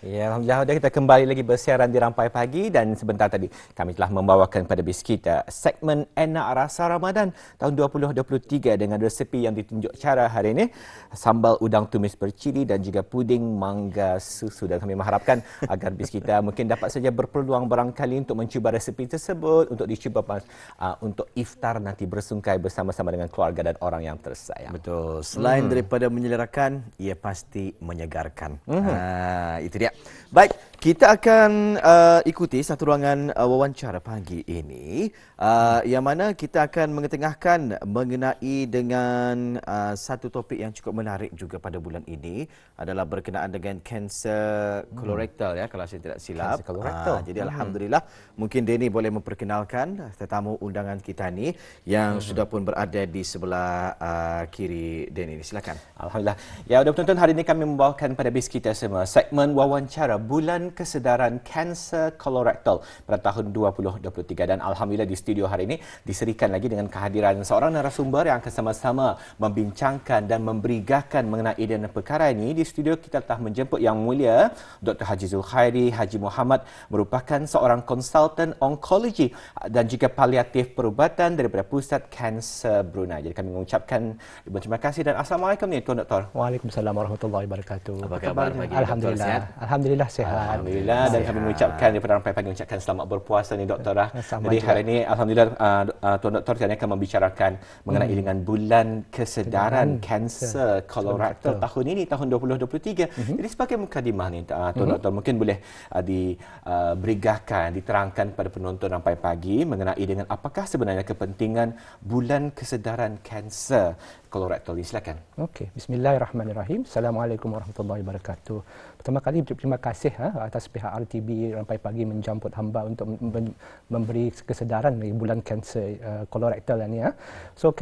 Ya, Alhamdulillah kita kembali lagi bersiaran di Rampai Pagi dan sebentar tadi kami telah membawakan pada bis kita segmen Enak Rasa Ramadan tahun 2023 dengan resepi yang ditunjuk cara hari ini, sambal udang tumis bercili dan juga puding mangga susu, dan kami mengharapkan agar bis kita mungkin dapat saja berpeluang barangkali untuk mencuba resepi tersebut untuk dicuba untuk iftar nanti bersungkai bersama-sama dengan keluarga dan orang yang tersayang. Betul. Selain daripada menyelerakan, ia pasti menyegarkan. Itu dia. Baik, kita akan ikuti satu ruangan wawancara pagi ini yang mana kita akan mengetengahkan mengenai dengan satu topik yang cukup menarik juga pada bulan ini adalah berkenaan dengan kanser kolorektal ya, kalau saya tidak silap. Jadi alhamdulillah mungkin Denny boleh memperkenalkan tetamu undangan kita ni yang sudah pun berada di sebelah kiri Denny ini. Silakan. Alhamdulillah. Ya, sudah penonton, hari ini kami membawakan pada bis kita semua segmen wawancara Bulan Kesedaran Kanser Kolorektal pada tahun 2023, dan alhamdulillah di studio hari ini diserikan lagi dengan kehadiran seorang narasumber yang akan sama-sama membincangkan dan memberigakan mengenai dan perkara ini. Di studio kita telah menjemput Yang Mulia Dr. Haji Zulkhairi Haji Muhammad, merupakan seorang konsultan onkologi dan juga paliatif perubatan daripada Pusat Kanser Brunei. Jadi kami mengucapkan terima kasih dan assalamualaikum ni Tuan Doktor. Waalaikumsalam warahmatullahi wabarakatuh. Apa khabar pagi? Alhamdulillah. Doktor, Alhamdulillah sihat. Alhamdulillah, dan kami mengucapkan daripada Rampai Pagi mengucapkan selamat berpuasa ni Doktor. Jadi juga. hari ini alhamdulillah Tuan Doktor kami akan membicarakan mengenai dengan bulan kesedaran kanser kolorektal tahun ini, tahun 2023. Jadi sebagai mukadimah ni Tuan Doktor, mungkin boleh diberigakan, diterangkan pada penonton Rampai Pagi mengenai dengan apakah sebenarnya kepentingan bulan kesedaran kanser kolorektal ini. Silakan. Okey, bismillahirrahmanirrahim. Assalamualaikum warahmatullahi wabarakatuh. Pertama kali terima kasih atas pihak RTB Rampai Pagi menjemput hamba untuk memberi kesedaran di bulan kanser kolorektal ini. So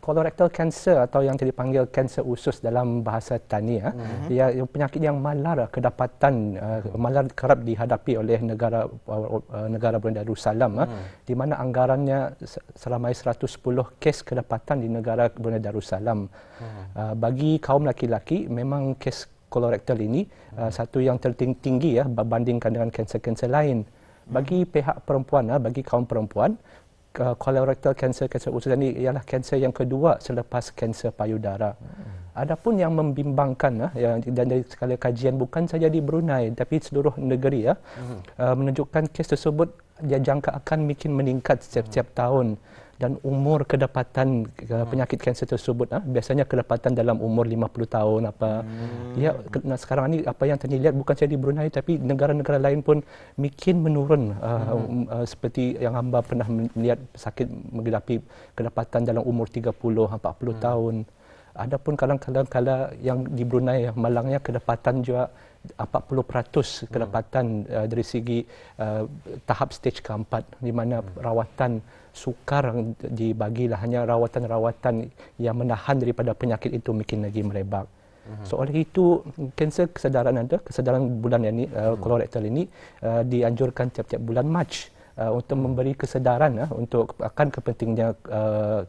kolorektal kanser atau yang dipanggil kanser usus dalam bahasa tani ia penyakit yang malar kedapatan malar kerap dihadapi oleh negara Brunei Darussalam di mana anggarannya seramai 110 kes kedapatan di negara Brunei Darussalam. Bagi kaum laki-laki memang kes kolorektal ini satu yang tertinggi ya berbandingkan dengan kanser-kanser lain. Bagi pihak perempuan, bagi kaum perempuan, kolorektal kanser usus ini ialah kanser yang kedua selepas kanser payudara. Adapun yang membimbangkan dan dari segala kajian bukan saja di Brunei tapi seluruh negeri menunjukkan kes tersebut dia jangka akan makin meningkat setiap tahun. Dan umur kedapatan penyakit kanser tersebut biasanya kedapatan dalam umur 50 tahun ya sekarang ini apa yang terlihat bukan saja di Brunei tapi negara-negara lain pun makin menurun seperti yang hamba pernah melihat sakit menghadapi kedapatan dalam umur 30 40 tahun. Adapun kadang-kadang yang di Brunei malangnya kedapatan juga 40% kedapatan dari segi tahap stage keempat di mana rawatan sukar dibagilah, hanya rawatan-rawatan yang menahan daripada penyakit itu makin lagi merebak. So oleh itu kanser kesedaran bulan ini kolorektal ini dianjurkan tiap-tiap bulan Mac untuk memberi kesedaran untuk akan kepentingnya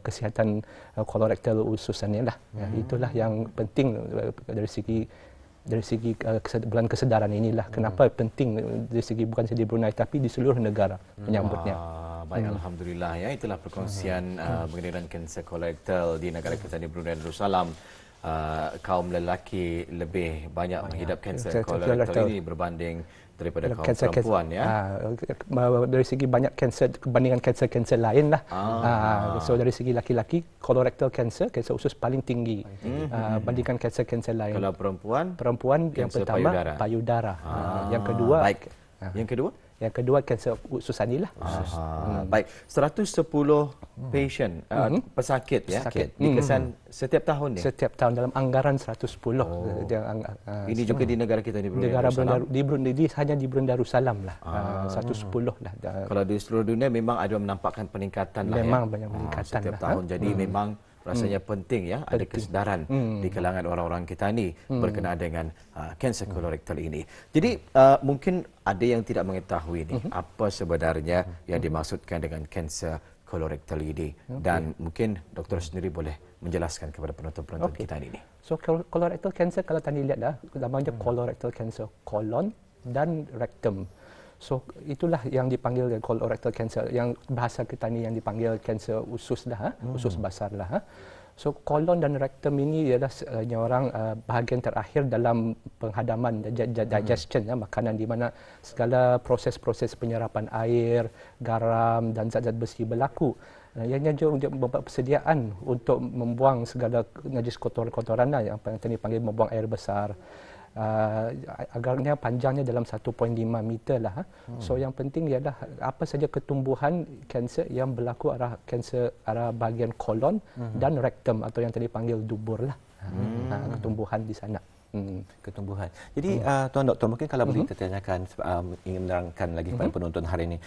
kesihatan kolorektal usus ini lah. Itulah yang penting dari segi bulan kesedaran inilah kenapa penting dari segi bukan saja di Brunei tapi di seluruh negara menyambutnya. Baik, alhamdulillah ya, itulah perkongsian mengenai dengan kanser kolorektal di negara kita di Brunei Darussalam. Kaum lelaki lebih banyak menghidap kanser kolorektal ini berbanding daripada kaum perempuan ya. Dari segi banyak kanser kebandingan kanser-kanser lain lah. So dari segi laki-laki kolorektal kanser usus paling tinggi bandingkan kanser-kanser lain. Kalau perempuan yang pertama payudara. Yang kedua Yang kedua kanser usus inilah. Baik, 110 patient pesakit ya dikesan setiap tahun ya. Setiap tahun dalam anggaran 110. Ini juga di negara kita di Brunei. Hanya di Brunei Darussalam lah. 110 lah. Kalau di seluruh dunia memang ada menampakkan peningkatan lah ya. Memang banyak peningkatan setiap tahun. Jadi memang rasanya penting ya ada kesedaran di kalangan orang-orang kita ni berkenaan dengan kanser kolorektal ini. Jadi mungkin ada yang tidak mengetahui ni apa sebenarnya yang dimaksudkan dengan kanser kolorektal ini dan mungkin doktor sendiri boleh menjelaskan kepada penonton-penonton kita hari ini. So colorectal cancer kalau tadi lihat dah namanya colorectal cancer, kolon dan rectum. So itulah yang dipanggil colorectal cancer, yang bahasa kita ni yang dipanggil kanser usus dah, usus basar lah. So kolon dan rectum ini ialah bahagian terakhir dalam penghadaman digestion, makanan, di mana segala proses-proses penyerapan air, garam dan zat-zat besi berlaku. Ianya juga membuat persediaan untuk membuang segala najis kotoran yang tadi panggil membuang air besar. Agaknya panjangnya dalam 1.5 meter lah. So yang penting ialah apa saja ketumbuhan kanser yang berlaku kanser arah bahagian kolon dan rectum atau yang tadi panggil dubur lah. Ketumbuhan di sana. Ketumbuhan. Jadi Tuan Doktor, mungkin kalau boleh tertanyakan, ingin menerangkan lagi kepada penonton hari ini,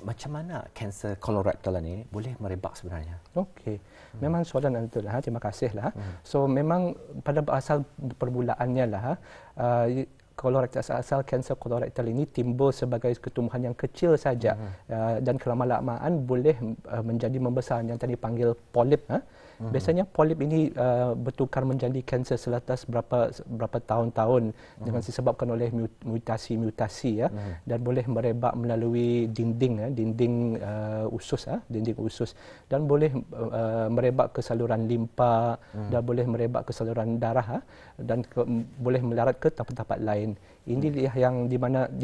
macam mana kanser colorectal ini boleh merebak sebenarnya? Okey. Memang soalan itu lah. Terima kasih lah. So memang pada asal permulaannya lah, asal kanser colorectal ini timbul sebagai ketumbuhan yang kecil saja dan kelama-lamaan boleh menjadi membesar, yang tadi panggil polip. Biasanya polip ini bertukar menjadi kanser selepas berapa tahun-tahun dengan disebabkan oleh mutasi-mutasi dan boleh merebak melalui dinding usus, dinding usus, dan boleh merebak ke saluran limpa dan boleh merebak ke saluran darah dan boleh melarat ke tempat-tempat lain. Ini yang di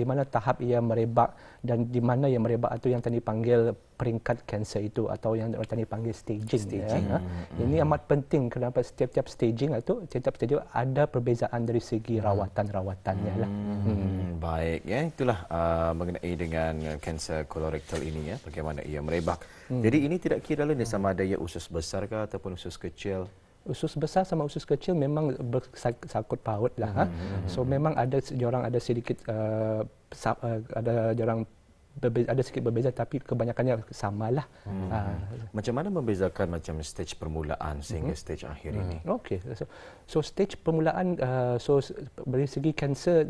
mana tahap ia merebak dan di mana yang merebak itu yang tadi panggil peringkat kanser itu atau yang tadi panggil staging. Ini amat penting kerana setiap staging ada perbezaan dari segi rawatan-rawatannya lah. Baik, ya, itulah mengenai dengan kanser colorectal ini, ya, bagaimana ia merebak. Jadi ini tidak kira lah sama ada ia usus besar ke ataupun usus kecil. Usus besar sama usus kecil memang bersangkut paut lah. So memang ada sedikit ada sedikit berbeza, tapi kebanyakannya samalah. Macam mana membezakan macam stage permulaan sehingga stage akhir ini? Okey. So stage permulaan, dari segi kanser,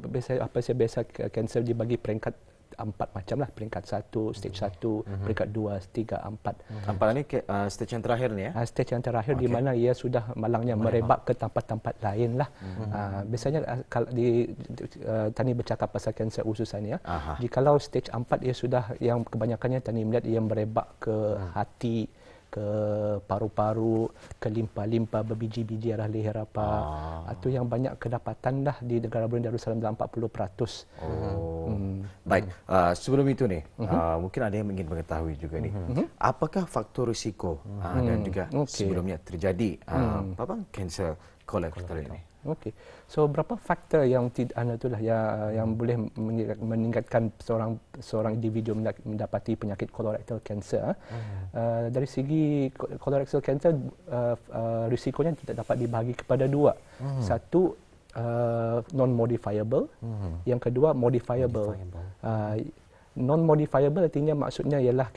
biasa kanser dibagi peringkat 4 macam lah. Peringkat 1, stage 1, peringkat 2, 3, 4. 4 ni stage yang terakhir ni, ya? Stage yang terakhir di mana ia sudah malangnya merebak ke tempat-tempat lain lah. Biasanya kalau tadi bercakap pasal kanser usus ni, jikalau stage 4 ia sudah, yang kebanyakannya tadi melihat ia merebak ke hati, ke paru-paru, ke limpa-limpa, berbiji-biji arah leher apa. Itu yang banyak kedapatan dah di negara Brunei Darussalam dalam 40%. Baik, sebelum itu ni, mungkin ada yang ingin mengetahui juga ni, apakah faktor risiko dan juga sebelumnya terjadi kanser colorectal ini? Okey. So berapa faktor yang itulah yang boleh meningkatkan seorang individu mendapati penyakit colorectal cancer. Dari segi colorectal cancer, risikonya tidak dapat dibahagi kepada dua. Satu, non-modifiable. Yang kedua, modifiable. Non-modifiable artinya maksudnya ialah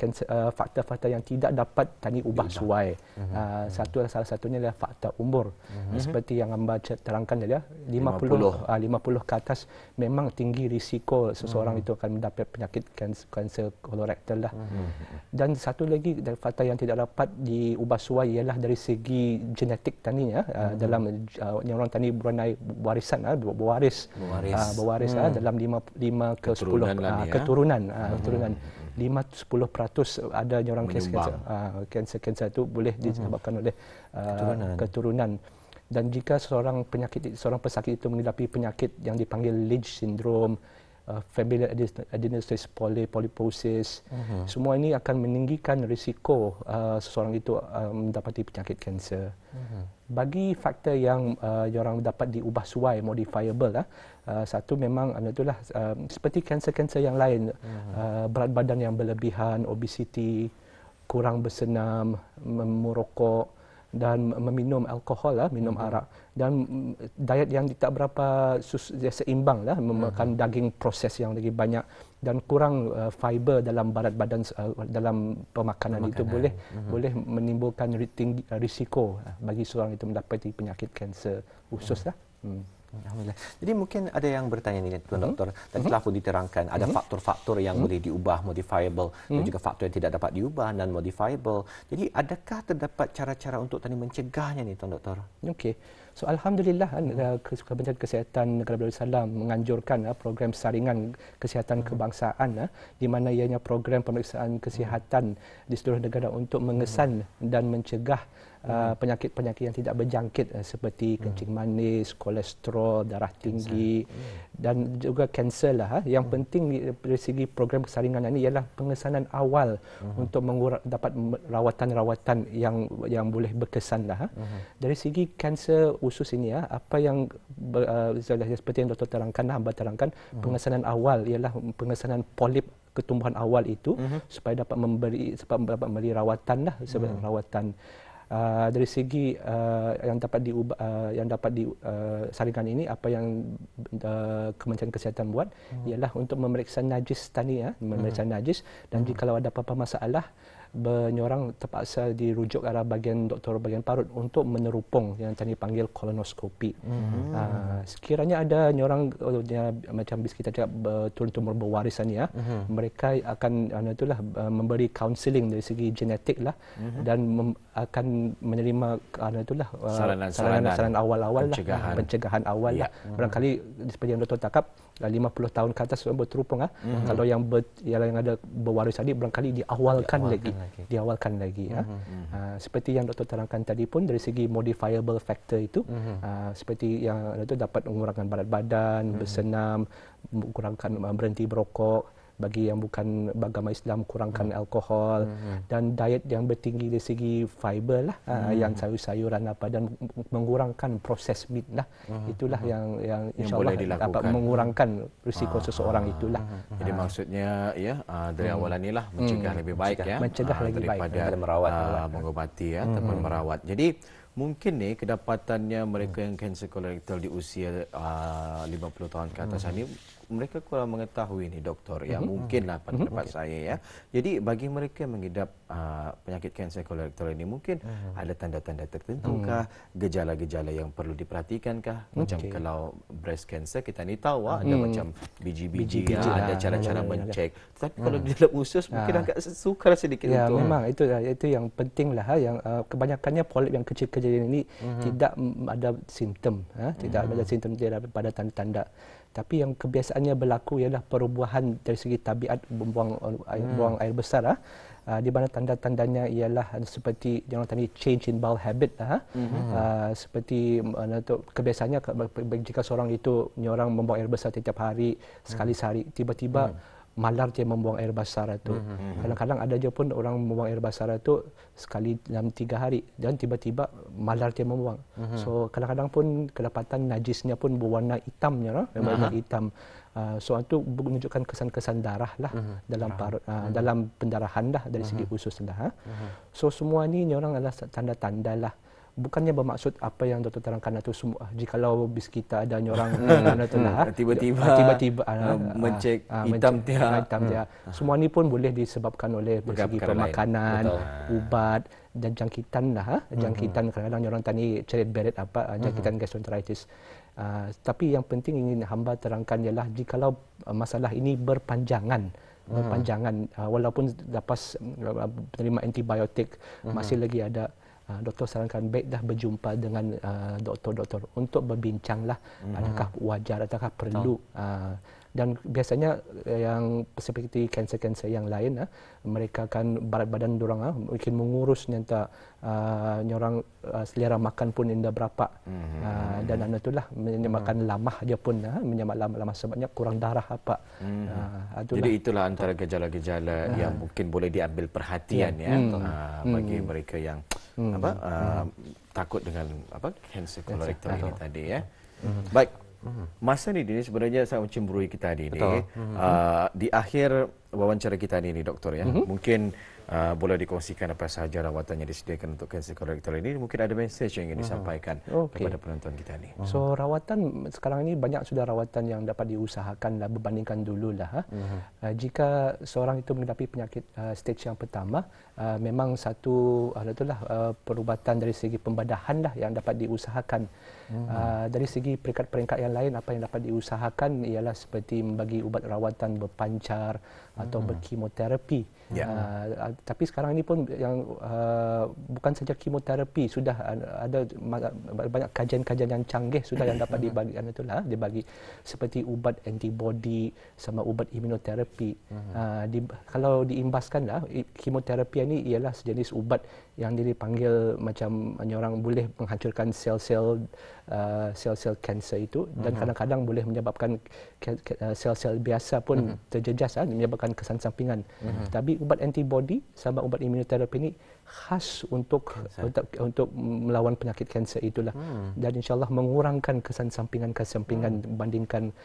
faktor-faktor yang tidak dapat ubah suai. Salah satunya adalah faktor umur. Seperti yang Amba terangkan tadi, 50 ke atas memang tinggi risiko seseorang itu akan mendapat penyakit kanser colorectal lah. Dan satu lagi faktor yang tidak dapat diubah suai ialah dari segi genetik tadi, dalam yang orang tadi Brunei warisan, berwaris dalam 5 ke 10 keturunan. Keturunan 5-10% ada orang kanser itu boleh disebabkan oleh keturunan. Dan jika seorang pesakit itu menghadapi penyakit yang dipanggil Lynch syndrome, familial adenosis polyposis, semua ini akan meninggikan risiko seseorang itu mendapati penyakit kanser. Bagi faktor yang orang dapat diubah suai, modifiable, satu memang itulah seperti kanser-kanser yang lain, berat badan yang berlebihan, obesiti, kurang bersenam, merokok dan meminum alkohol, minum arak, dan diet yang tak berapa seimbang lah, memakan daging proses yang lagi banyak dan kurang fiber dalam barat badan, dalam pemakanan itu boleh menimbulkan risiko bagi seorang itu mendapati penyakit kanser usus lah. Alhamdulillah. Jadi mungkin ada yang bertanya ni Tuan Doktor, tadi telah pun diterangkan ada faktor-faktor yang boleh diubah, modifiable, dan juga faktor yang tidak dapat diubah, non-modifiable. Jadi adakah terdapat cara-cara untuk tadi mencegahnya ni Tuan Doktor? Okey. So alhamdulillah Kementerian Kesihatan Negara Darussalam menganjurkan program saringan kesihatan kebangsaan di mana ianya program pemeriksaan kesihatan di seluruh negara untuk mengesan dan mencegah penyakit-penyakit yang tidak berjangkit seperti kencing manis, kolesterol, darah tinggi dan juga kanser lah. Yang penting dari segi program kesaringan ini ialah pengesanan awal untuk dapat rawatan-rawatan yang boleh berkesan lah. Dari segi kanser usus ini apa yang seperti yang Dr. terangkan, hamba terangkan, pengesanan awal ialah pengesanan polip ketumbuhan awal itu supaya dapat memberi rawatan lah, sebagai rawatan. Dari segi yang dapat saringan ini, apa yang Kementerian Kesihatan buat ialah untuk memeriksa najis tani, memeriksa najis, dan jika ada apa-apa masalah, orang terpaksa dirujuk ke arah doktor bahagian parut untuk menerupung yang tadi panggil kolonoskopi. Sekiranya ada orang macam bis kita cakap turun-temurun berwarisan mereka akan memberi counselling dari segi genetik lah, dan akan menerima saran awal-awal pencegahan awal lah. Barangkali seperti yang doktor cakap, 50 tahun ke atas berterupung kalau yang ada berwaris tadi barangkali diawalkan lagi seperti yang doktor terangkan tadi pun, dari segi modifiable factor itu seperti yang itu dapat mengurangkan berat badan, bersenam, berhenti berokok. Bagi yang bukan beragama Islam, kurangkan alkohol, dan diet yang bertinggi dari segi fiber lah, yang sayur-sayuran dan mengurangkan proses meat lah. Itulah yang insya-Allah dapat mengurangkan risiko seseorang itulah. Jadi maksudnya dari awalan inilah mencegah lebih baik mencegah lebih baik daripada merawat, mengobati ataupun merawat. Jadi mungkin kedapatannya mereka yang kanser kolorektal di usia 50 tahun ke atas ini, mereka kurang mengetahui doktor, yang mungkinlah pendapat saya Jadi bagi mereka yang mengidap penyakit kanser kolorektal ini, mungkin ada tanda-tanda tertentu kah, gejala-gejala yang perlu diperhatikan kah? Macam kalau breast cancer kita ni tahu ada macam biji-biji, ada cara-cara mencek. Tetapi kalau di dalam usus mungkin agak sukar sedikit untuk. Memang itu yang penting lah, yang kebanyakannya polip yang kecil-kecil ini tidak ada simptom, tidak ada simptom, tidak ada tanda-tanda. Tapi yang kebiasaannya berlaku ialah perubahan dari segi tabiat buang air besar, di mana tanda-tandanya ialah seperti yang tadi change in bowel habit seperti kebiasaannya jika seorang itu orang membuang air besar setiap hari, sekali sehari, tiba-tiba malar dia membuang air besar itu. Kadang-kadang ada je pun orang membuang air besar itu sekali dalam 3 hari dan tiba-tiba malar dia membuang. So kadang-kadang pun kedapatan najisnya pun berwarna hitamnya, warna hitam. So itu menunjukkan kesan-kesan darah lah dalam parut, dalam pendarahan lah dari segi usus lah. So semua ni orang adalah tanda-tanda lah. Bukannya bermaksud apa yang doktor terangkan itu semua. Jikalau bis kita ada orang tiba-tiba mencek hitam dia. Semua ni pun boleh disebabkan oleh segi pemakanan, ubat dan jangkitan lah. Jangkitan kadang-kadang orang tani cerit beret jangkitan gastroenteritis. Tapi yang penting ingin hamba terangkan ialah jikalau masalah ini berpanjangan, walaupun lepas menerima antibiotik masih lagi ada, doktor sarankan baik dah berjumpa dengan doktor-doktor untuk berbincanglah adakah wajar, adakah perlu. Dan biasanya yang seperti kanser-kanser yang lain, mereka akan berat badan dorang mungkin mengurus nyata orang selera makan pun indah berapa, dan itulah menyebabkan lamah dia pun menyebabkan lamah sebabnya kurang darah apa. Jadi itulah antara gejala-gejala yang mungkin boleh diambil perhatian bagi mereka yang takut dengan kanser kolorektal ini tadi Baik. Masa ni sebenarnya sangat mencemburui kita hari ini. Di akhir wawancara kita ini doktor mungkin boleh dikongsikan apa sahaja rawatan yang disediakan untuk kanser kolorektal ini. Mungkin ada mesej yang ingin disampaikan kepada penonton kita ni. So rawatan sekarang ini banyak sudah rawatan yang dapat diusahakan lah berbandingkan dulu lah. Jika seorang itu menghadapi penyakit stage yang pertama, memang satu perubatan dari segi pembedahan lah yang dapat diusahakan. Dari segi peringkat-peringkat yang lain, apa yang dapat diusahakan ialah seperti membagi ubat rawatan berpancar atau berkemoterapi. Tapi sekarang ini pun yang bukan saja kemoterapi, sudah ada banyak kajian-kajian yang canggih sudah yang dapat dibagi seperti ubat antibody sama ubat imunoterapi. Kalau diimbaskanlah, kemoterapi ini ialah sejenis ubat yang dipanggil macam orang boleh menghancurkan sel-sel kanser itu, dan kadang-kadang boleh menyebabkan sel-sel biasa pun terjejas, menyebabkan kesan sampingan. Tapi ubat antibody sama ubat imunoterapi ini khas untuk melawan penyakit kanser itulah, dan insyaallah mengurangkan kesan sampingan berbandingkan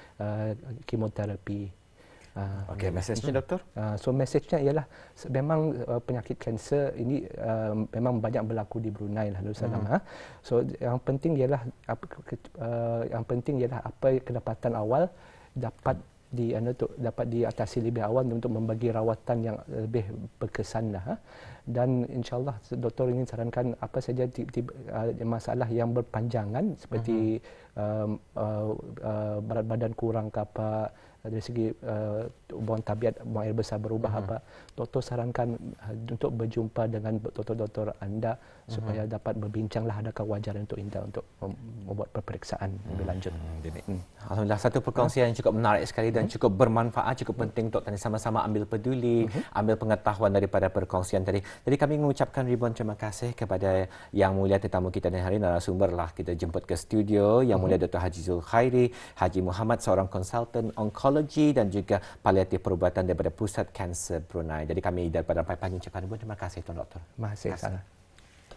kemoterapi. Okey, mesejnya doktor? So mesejnya ialah memang penyakit kanser ini memang banyak berlaku di Brunei lah Darussalam. So yang penting ialah apa kedapatan awal dapat diatasi lebih awal untuk membagi rawatan yang lebih berkesan lah. Dan insyaallah doktor ingin sarankan apa saja masalah yang berpanjangan seperti berat badan kurang ke apa, dari segi buang tabiat, buang air besar berubah apa, doktor sarankan untuk berjumpa dengan doktor-doktor anda supaya dapat berbincanglah adakah wajar untuk anda untuk membuat peperiksaan lebih lanjut. Alhamdulillah, satu perkongsian yang cukup menarik sekali dan cukup bermanfaat, cukup penting untuk kita sama-sama ambil peduli, ambil pengetahuan daripada perkongsian tadi. Jadi kami mengucapkan ribuan terima kasih kepada Yang Mulia tetamu kita hari ini, narasumber lah kita jemput ke studio, Yang Mulia Dr. Haji Zulkhairi Haji Muhammad, seorang konsultan onkologi dan juga paliatif perubatan daripada Pusat Kanser Brunei. Jadi kami daripada Rampai Pagi ucapkan ribuan terima kasih Tuan Doktor. Terima kasih.